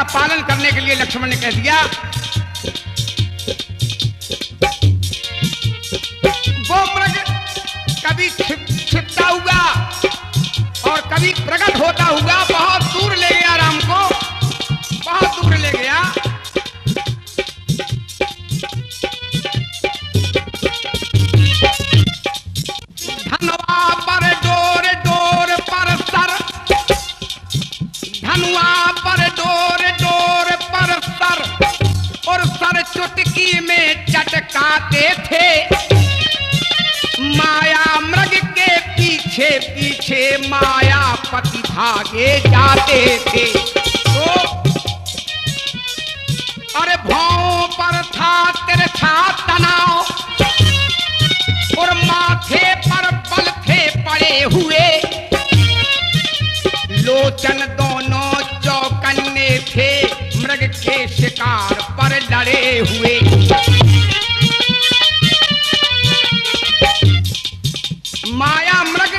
पालन करने के लिए लक्ष्मण ने कह दिया, वो मृग कभी छिपता हुआ और कभी प्रकट होता हुआ बहुत दूर ले गया राम को, बहुत दूर ले गया। धनुआ पर डोर डोर पर सर, धनुआ पर डोर डोर पर सर, और सर चुटकी में चटकाते थे। माया मृग के पीछे पीछे मायापति भागे जाते थे। तो अरे भौं पर था तिरछा तनाव, और माथे पर बल थे पड़े हुए। लोचन दोनों चौकन्ने थे, मृग के शिकार पर लड़े हुए। माया मृग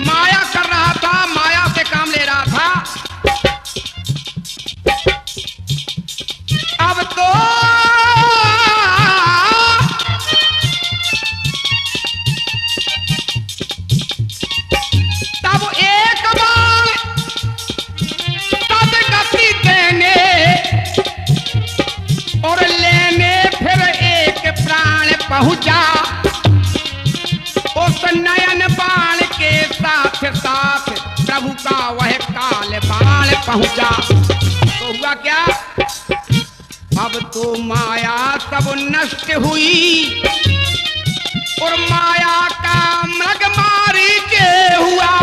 माया कर रहा था, माया से काम ले रहा था। अब तो तब एक बार तब गति देने और लेने फिर एक प्राण पहुंचा। उस नयन बाण के साथ साथ प्रभु का वह काल बाण पहुंचा। तो हुआ क्या, अब तो माया सब नष्ट हुई, और माया का मृग मारीचे हुआ।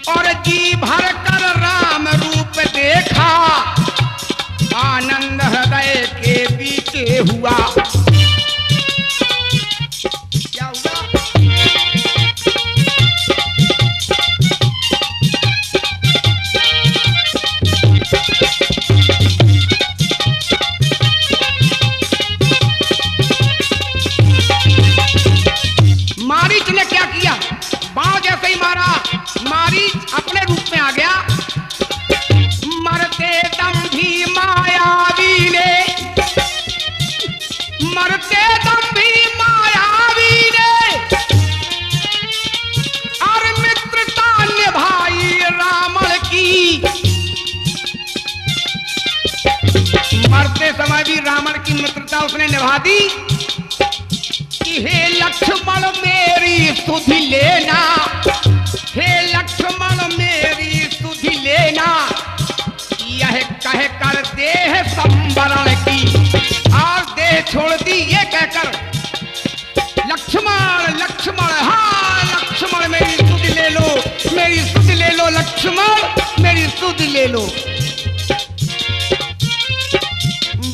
और जी भर कर राम रूप देखा, आनंद हृदय के बीते हुआ। मारीच ने क्या किया, बाण जैसे ही मारा, मारीच अपने रूप में आ गया। मरते दम भी मायावी ने, मरते दम भी मायावी ने, और मित्रता निभाई रावण की। मरते समय भी रावण की मित्रता उसने निभा दी। हे लक्ष्मण मेरी सुधि लेना, हे लक्ष्मण मेरी सुधि लेना, यह कह कर देह संवरण की। और देह छोड़ दी ये कहकर, लक्ष्मण लक्ष्मण, हाँ लक्ष्मण मेरी सुधि ले लो, मेरी सुधि ले लो लक्ष्मण, मेरी सुधि ले लो।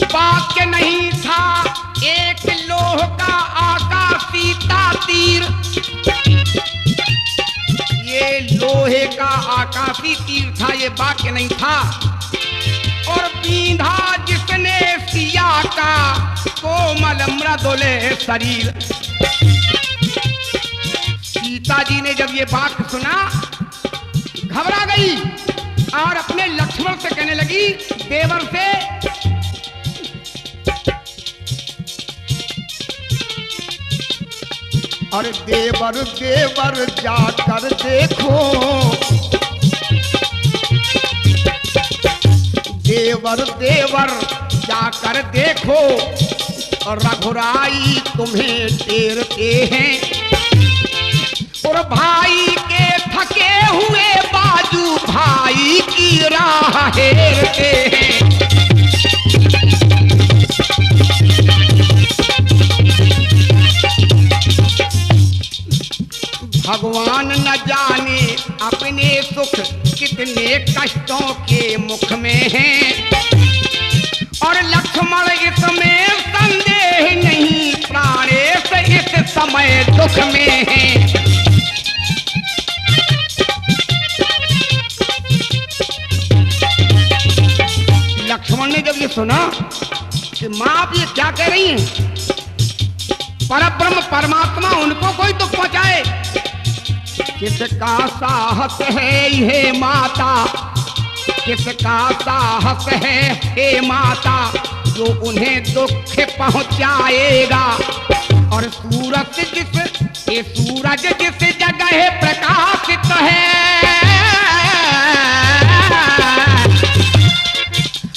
वाक्य नहीं था एक लोह का आकाशी तीर, ये लोहे का आकाशी तीर था, ये वाक्य नहीं था। और बींधा जिसने सिया का कोमल मृदुले शरीर। सीता जी ने जब ये बात सुना घबरा गई और अपने लक्ष्मण से कहने लगी, देवर से, अरे देवर देवर जाकर देखो, देवर देवर जाकर देखो, रघुराई तुम्हें टेरते हैं, और भाई के थके हुए बाजू भाई की राह हेरते हैं। भगवान न जाने अपने सुख कितने कष्टों के मुख में हैं, और लक्ष्मण इसमें संदेह नहीं, प्राणेश इस समय दुख में हैं। लक्ष्मण ने जब ये सुना कि माँ आप ये क्या कह रही हैं, परब्रह्म परमात्मा उनको कोई दुख पहुंचाए, किसका साहस है ये माता, किसका साहस है हे माता जो उन्हें दुख पहुंचाएगा। और सूरज जिस जगह प्रकाशित है,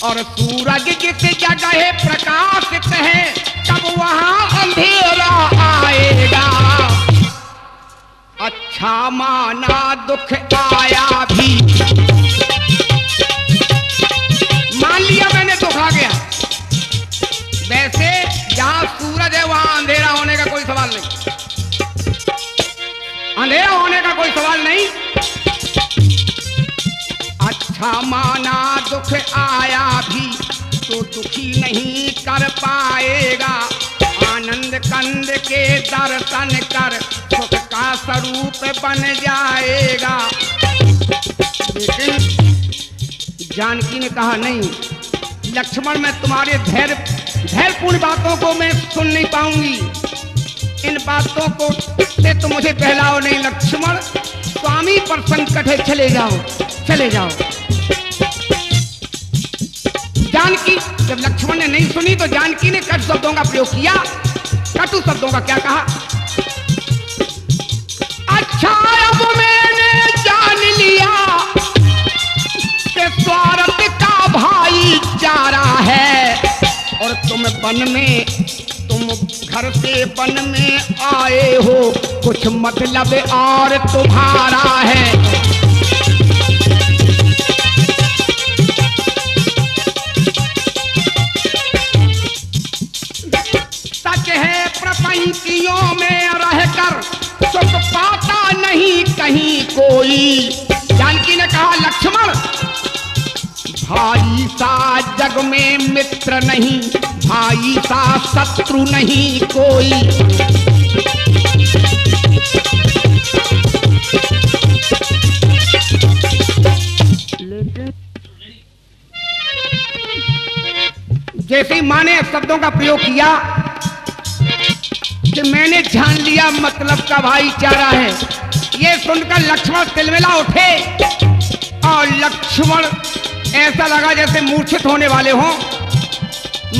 और सूरज जिस जगह प्रकाशित है तब वहां अंधेरा आएगा। अच्छा माना दुख आया भी, मान लिया मैंने दुख आ गया। वैसे जहां सूरज है वहां अंधेरा होने का कोई सवाल नहीं, अंधेरा होने का कोई सवाल नहीं। अच्छा माना दुख आया भी तो दुखी नहीं कर पाएगा। आनंद कंद के दर्शन कर सुख का स्वरूप बन जाएगा। लेकिन जानकी ने कहा नहीं लक्ष्मण, मैं तुम्हारे धैर्यपूर्ण बातों को मैं सुन नहीं पाऊंगी। इन बातों को से तो मुझे बहलाओ नहीं लक्ष्मण, स्वामी पर संकट है, चले जाओ चले जाओ। जानकी जब लक्ष्मण ने नहीं सुनी तो जानकी ने कटु शब्दों का प्रयोग किया। कटु शब्दों का क्या कहा? अच्छा अब मैंने जान लिया कि स्वार्थ का भाईचारा है, और तुम घर से वन में आए हो, कुछ मतलब और तुम्हारा है। सच है प्रपंचियों में रहकर सुख पाता नहीं कहीं कोई। जानकी ने कहा लक्ष्मण, भाई सा जग में मित्र नहीं, भाई सा शत्रु नहीं कोई। जैसे ही मां ने शब्दों का प्रयोग किया कि मैंने जान लिया मतलब का भाईचारा है, ये सुनकर लक्ष्मण तिलमिला उठे और लक्ष्मण ऐसा लगा जैसे मूर्छित होने वाले हों।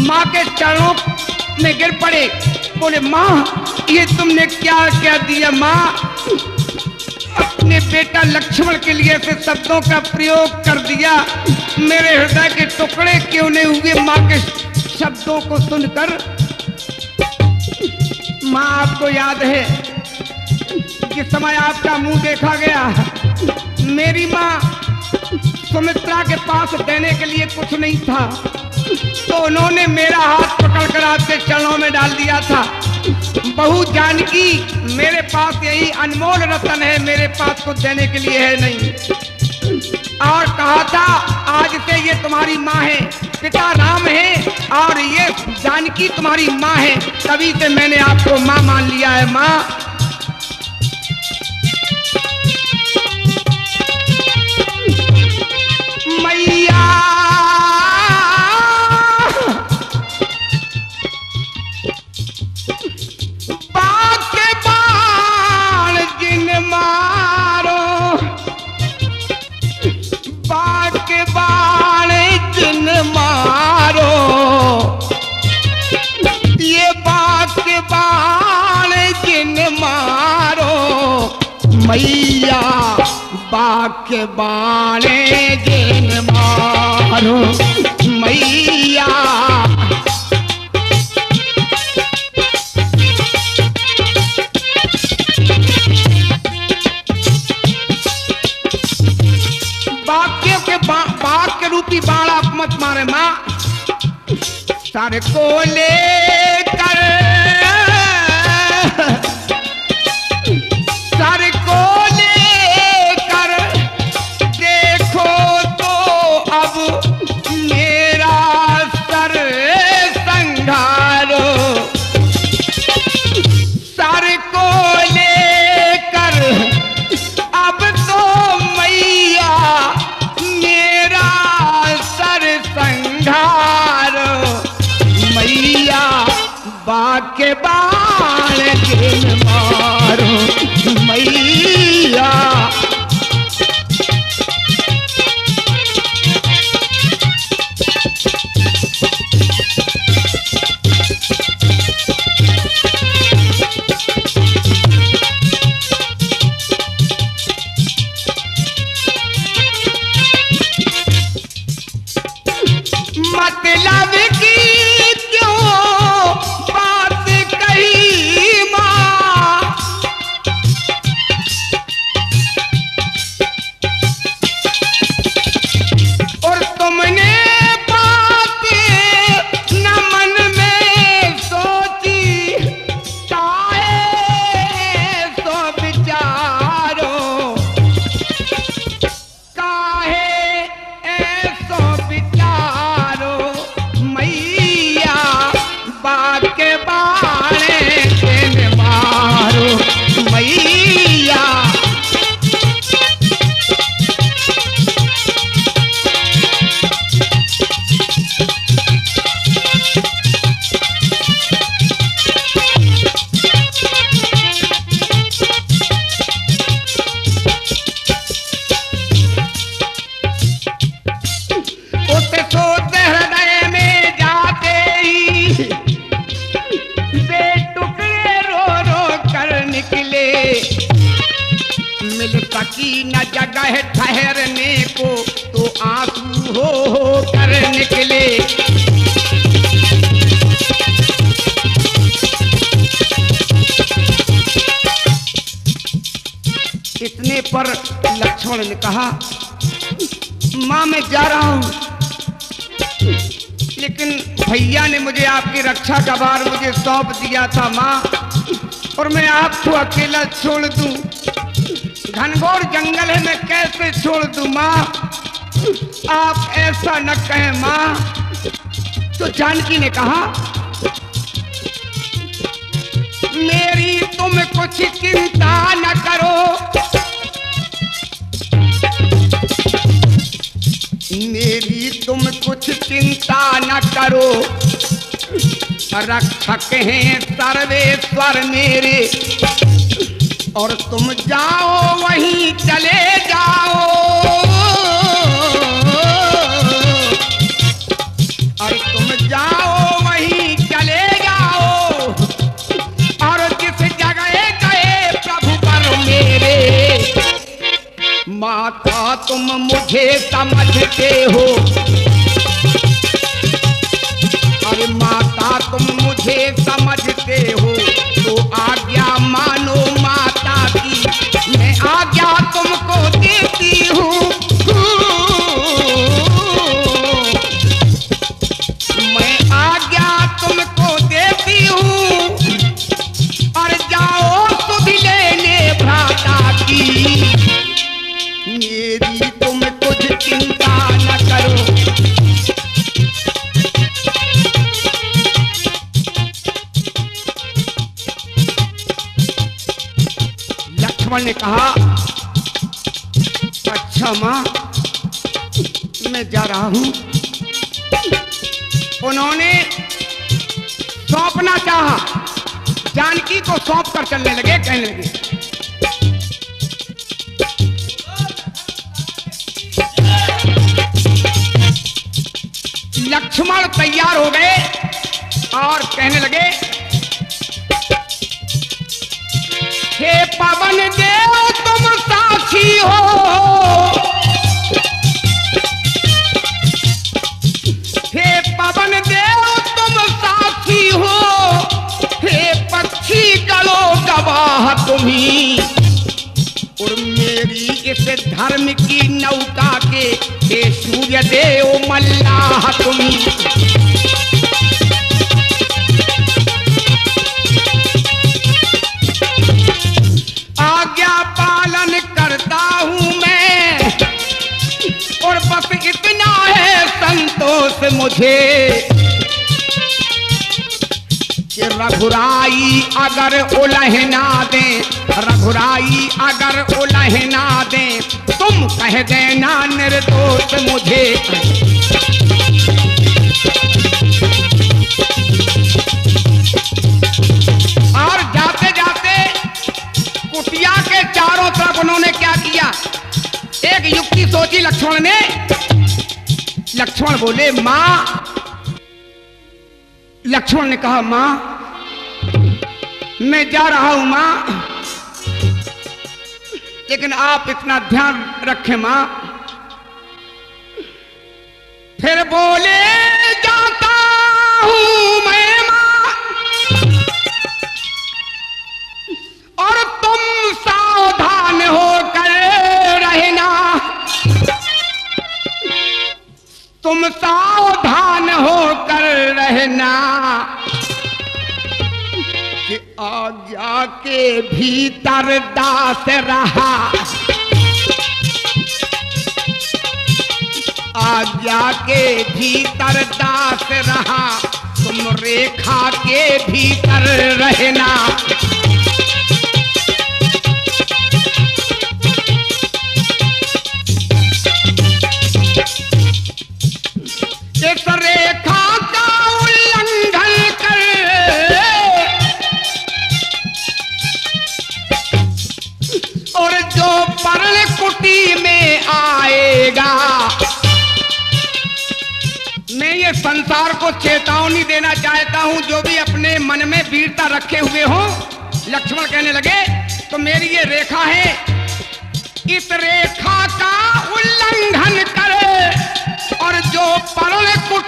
माँ के चरणों में गिर पड़े, बोले माँ ये तुमने क्या क्या दिया माँ? अपने बेटा लक्ष्मण के लिए ऐसे शब्दों का प्रयोग कर दिया, मेरे हृदय के टुकड़े क्यों नहीं हुए माँ के शब्दों को सुनकर? माँ आपको याद है जिस समय आपका मुंह देखा गया, मेरी माँ सुमित्रा के पास देने के लिए कुछ नहीं था, तो उन्होंने मेरा हाथ पकड़कर आपके चरणों में डाल दिया था। बहू जानकी मेरे पास यही अनमोल रतन है, मेरे पास कुछ देने के लिए है नहीं। और कहा था आज से ये तुम्हारी माँ है, पिता राम है और ये जानकी तुम्हारी माँ है, तभी से मैंने आपको माँ मान लिया है। माँ मैया बाग के बाण जिन मारो, बाग के बाण जिन मारो, ये बाग के बाण जिन मारो, मैया बाग के बाणे जिन मारो मैया। बाग के रूपी बाण आप मत मारे माँ, सर को लेकर सर को बाग के बाण जिन मारो मैया। कर निकले। इतने पर लक्ष्मण ने कहा, माँ मैं जा रहा हूं, लेकिन भैया ने मुझे आपकी रक्षा का भार मुझे सौंप दिया था माँ, और मैं आपको अकेला छोड़ दूं? घनघोर जंगल है, मैं कैसे छोड़ दूं माँ? आप ऐसा न कहें माँ। तो जानकी ने कहा, मेरी तुम कुछ चिंता न करो, मेरी तुम कुछ चिंता न करो, रक्षक हैं सर्वेश्वर मेरे, और तुम जाओ वहीं चले जाओ, और तुम जाओ वहीं चले जाओ, और जिस जगह गए प्रभु पर मेरे, माता तुम मुझे समझते हो, अरे माता तुम मुझे समझते हो, तो आज्ञा मानो माता की, मैं आज्ञा तुमको देती हूँ, मैं आज्ञा तुमको देती हूँ, और जाओ सुध लेने भ्राता की, मेरी तुम कुछ चिंता न करो। लक्ष्मण ने कहा, अच्छा माँ मैं जा रहा हूं। उन्होंने सौंपना चाहा, जानकी को सौंप कर चलने लगे, कहने लगे, लक्ष्मण तैयार हो गए और कहने लगे, हे पवन देव तुम साक्षी हो, हे पवन देव तुम साक्षी हो, हे पक्षी करो गवाह तुम्ही, और मेरी इस धर्म की नौका के हे सूर्य देव मल्लाह तुम्ही। आज्ञा पालन करता हूं मैं, और बस इतना है संतोष मुझे, कि रघुराई अगर उलहना दे, रघुराई अगर उलहना दे, तुम कह देना निर्दोष मुझे। और जाते जाते कुटिया के चारों तरफ उन्होंने क्या किया, एक युक्ति सोची लक्ष्मण ने। लक्ष्मण बोले, मां, लक्ष्मण ने कहा, मां मैं जा रहा हूं मां, लेकिन आप इतना ध्यान रखें मां। फिर बोले, जाता हूं मैं मां, और तुम सावधान होकर रहना, तुम सावधान होकर रहना, कि आज्ञा के भीतर दास रहा, आज्ञा के भीतर दास रहा, तुम रेखा के भीतर रहना। इस रेखा का उल्लंघन कर, और जो पर्ण कुटी में आएगा, मैं ये संसार को चेतावनी देना चाहता हूं, जो भी अपने मन में वीरता रखे हुए हो। लक्ष्मण कहने लगे, तो मेरी ये रेखा है, इस रेखा का उल्लंघन करे, और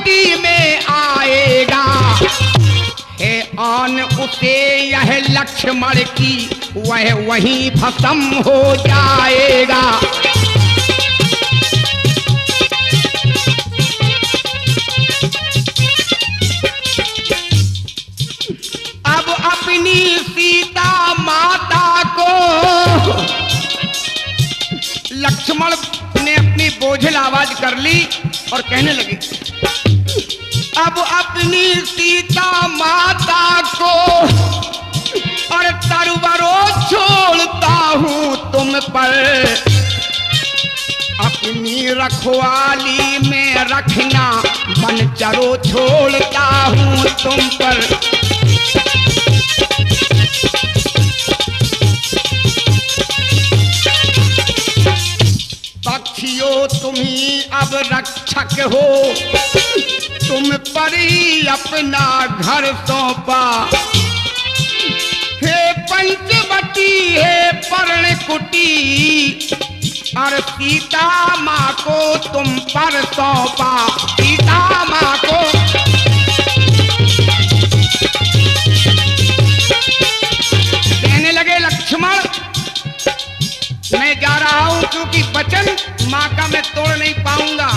मिट्टी में आएगा, है आन उसे यह लक्ष्मण की वह वहीं भस्म हो जाएगा। अब अपनी सीता माता को लक्ष्मण ने अपनी बोझिल आवाज कर ली और कहने लगी, अब अपनी सीता माता को और तलवारों छोड़ता हूं तुम पर, अपनी रखवाली में रखना बनचरों छोड़ता हूं तुम पर। पक्षियों तुम्ही अब रक्षक हो, तुम पर ही अपना घर सौंपा, हे पंचवटी हे पर्णकुटी, और सीता माँ को तुम पर सौंपा, सीता माँ को। कहने लगे लक्ष्मण, मैं जा रहा हूं क्योंकि वचन माँ का मैं तोड़ नहीं पाऊंगा,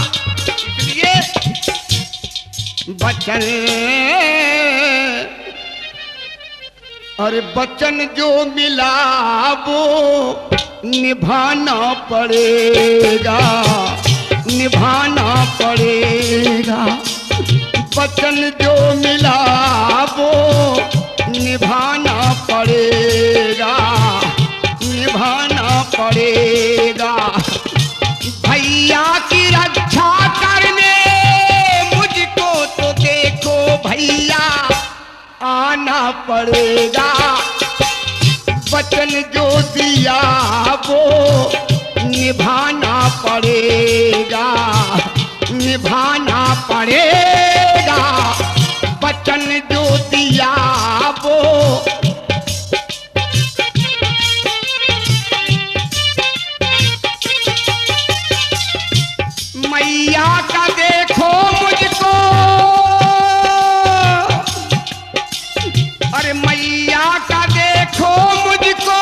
इसलिए वचन, अरे वचन जो मिला वो निभाना पड़ेगा, निभाना पड़ेगा। वचन जो मिला वो निभाना पड़ेगा, निभाना पड़ेगा। भैया की रक्षा करने मुझको तो देखो भैया आना पड़ेगा, वचन जो दिया वो निभाना पड़ेगा, निभाना पड़ेगा। वचन जो दिया वो मैया का देखो मुझको, अरे मैया का देखो मुझको,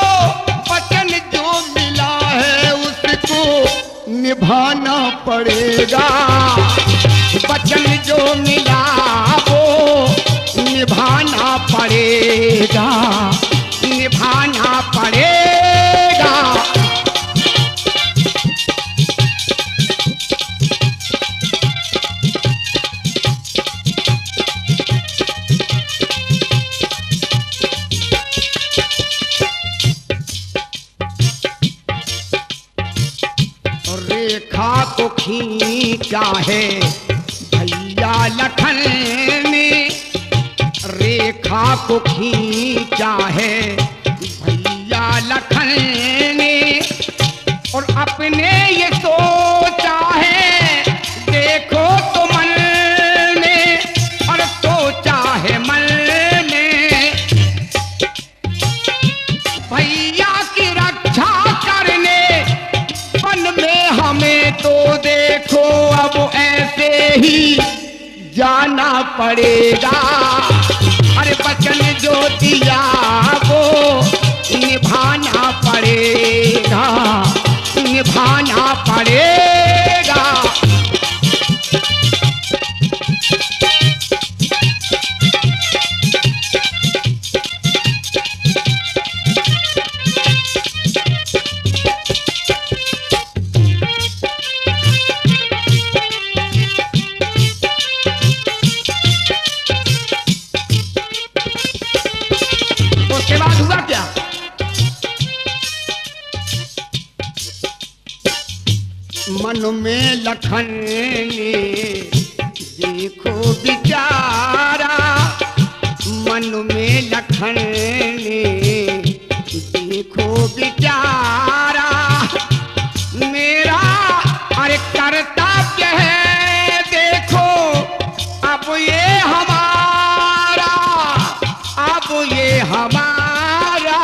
वचन जो मिला है उसको निभाना पड़ेगा, वचन जो मिला वो निभाना पड़ेगा, निभाना पड़ेगा। रेखा को खींचा है भैया लखन ने, रेखा को खींचा है भैया लखन ने, और अपने ये सोचा है देखो तो मन में, और सोचा है मन में भैया की रक्षा करने, मन में हमें तो देखो अब ऐसे ही जाना पड़ेगा, अरे वचन जो दिया वो निभाना पड़ेगा, निभाना पड़ेगा। उसके बाद हुआ क्या, मन में लखन ने देखो बिचारा, मन में लखन ने देखो बिचारा, मेरा अरे कर्तव्य है देखो अब ये हमारा, अब ये हमारा,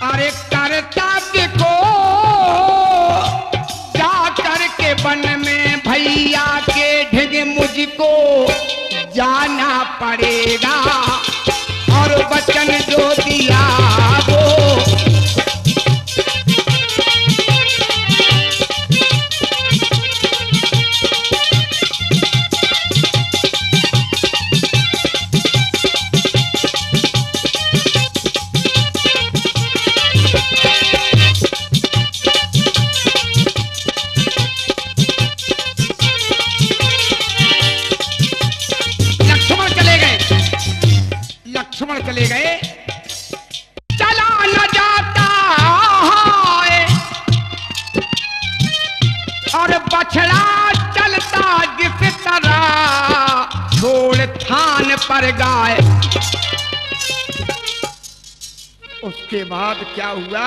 अरे कर्तव्य को को जाना पड़ेगा और वचन जो दिया वो चले गए। चला न जाता है और बछड़ा चलता जिस तरह छोड़ थान पर गाय। उसके बाद क्या हुआ?